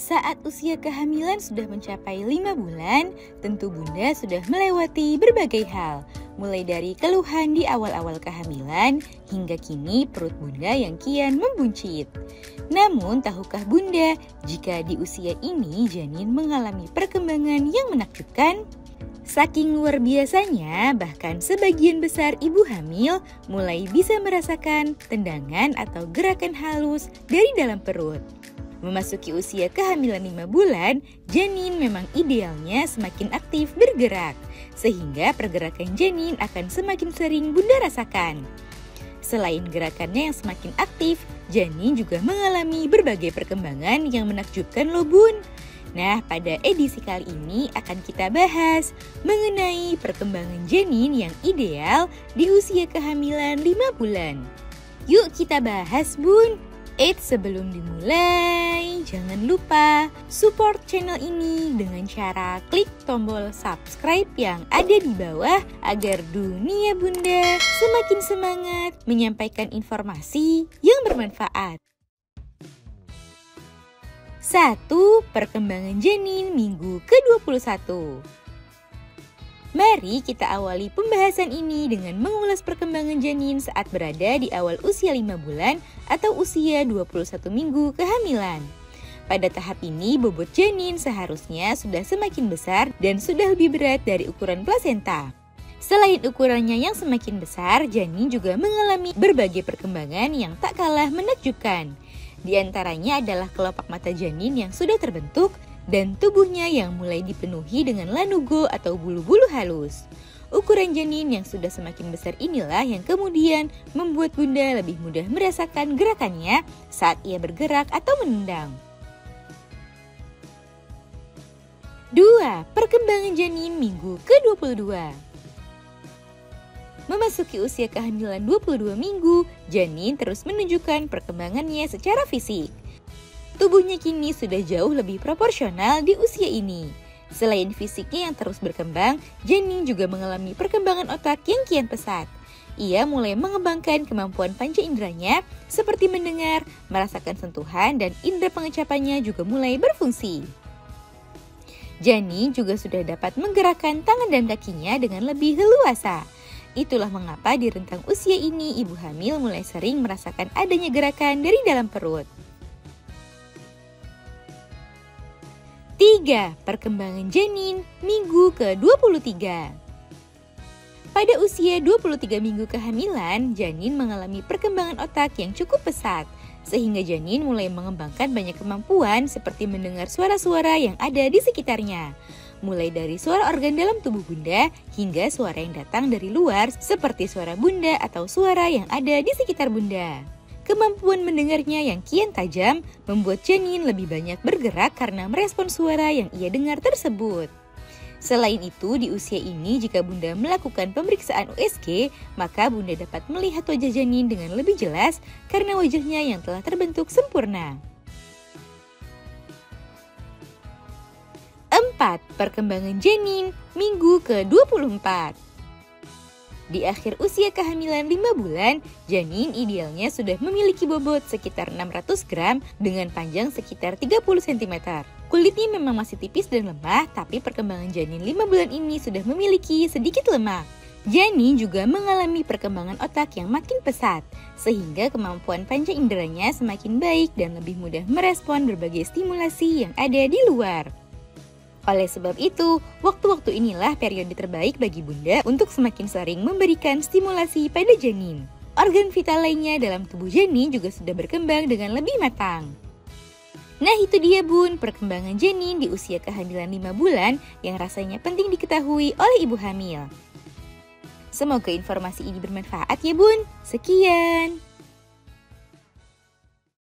Saat usia kehamilan sudah mencapai 5 bulan, tentu Bunda sudah melewati berbagai hal, mulai dari keluhan di awal-awal kehamilan, hingga kini perut Bunda yang kian membuncit. Namun, tahukah Bunda, jika di usia ini janin mengalami perkembangan yang menakjubkan? Saking luar biasanya, bahkan sebagian besar ibu hamil mulai bisa merasakan tendangan atau gerakan halus dari dalam perut. Memasuki usia kehamilan 5 bulan, janin memang idealnya semakin aktif bergerak, sehingga pergerakan janin akan semakin sering Bunda rasakan. Selain gerakannya yang semakin aktif, janin juga mengalami berbagai perkembangan yang menakjubkan loh Bun. Nah, pada edisi kali ini akan kita bahas mengenai perkembangan janin yang ideal di usia kehamilan 5 bulan. Yuk kita bahas Bun. Sebelum dimulai, jangan lupa support channel ini dengan cara klik tombol subscribe yang ada di bawah agar dunia Bunda semakin semangat menyampaikan informasi yang bermanfaat. 1. Perkembangan janin minggu ke-21. Mari kita awali pembahasan ini dengan mengulas perkembangan janin saat berada di awal usia 5 bulan atau usia 21 minggu kehamilan. Pada tahap ini, bobot janin seharusnya sudah semakin besar dan sudah lebih berat dari ukuran plasenta. Selain ukurannya yang semakin besar, janin juga mengalami berbagai perkembangan yang tak kalah menakjubkan. Di antaranya adalah kelopak mata janin yang sudah terbentuk, dan tubuhnya yang mulai dipenuhi dengan lanugo atau bulu-bulu halus. Ukuran janin yang sudah semakin besar inilah yang kemudian membuat Bunda lebih mudah merasakan gerakannya saat ia bergerak atau menendang. 2. Perkembangan janin minggu ke-22. Memasuki usia kehamilan 22 minggu, janin terus menunjukkan perkembangannya secara fisik. Tubuhnya kini sudah jauh lebih proporsional di usia ini. Selain fisiknya yang terus berkembang, janin juga mengalami perkembangan otak yang kian pesat. Ia mulai mengembangkan kemampuan panca inderanya seperti mendengar, merasakan sentuhan, dan indera pengecapannya juga mulai berfungsi. Janin juga sudah dapat menggerakkan tangan dan kakinya dengan lebih leluasa. Itulah mengapa di rentang usia ini ibu hamil mulai sering merasakan adanya gerakan dari dalam perut. 3. Perkembangan janin minggu ke-23. Pada usia 23 minggu kehamilan, janin mengalami perkembangan otak yang cukup pesat, sehingga janin mulai mengembangkan banyak kemampuan seperti mendengar suara-suara yang ada di sekitarnya. Mulai dari suara organ dalam tubuh Bunda hingga suara yang datang dari luar seperti suara Bunda atau suara yang ada di sekitar Bunda. Kemampuan mendengarnya yang kian tajam membuat janin lebih banyak bergerak karena merespon suara yang ia dengar tersebut. Selain itu, di usia ini jika Bunda melakukan pemeriksaan USG, maka Bunda dapat melihat wajah janin dengan lebih jelas karena wajahnya yang telah terbentuk sempurna. 4. Perkembangan janin minggu ke-24. Di akhir usia kehamilan 5 bulan, janin idealnya sudah memiliki bobot sekitar 600 gram dengan panjang sekitar 30 cm. Kulitnya memang masih tipis dan lemah, tapi perkembangan janin 5 bulan ini sudah memiliki sedikit lemak. Janin juga mengalami perkembangan otak yang makin pesat, sehingga kemampuan panca inderanya semakin baik dan lebih mudah merespon berbagai stimulasi yang ada di luar. Oleh sebab itu, waktu-waktu inilah periode terbaik bagi Bunda untuk semakin sering memberikan stimulasi pada janin. Organ vital lainnya dalam tubuh janin juga sudah berkembang dengan lebih matang. Nah itu dia Bun, perkembangan janin di usia kehamilan 5 bulan yang rasanya penting diketahui oleh ibu hamil. Semoga informasi ini bermanfaat ya Bun. Sekian.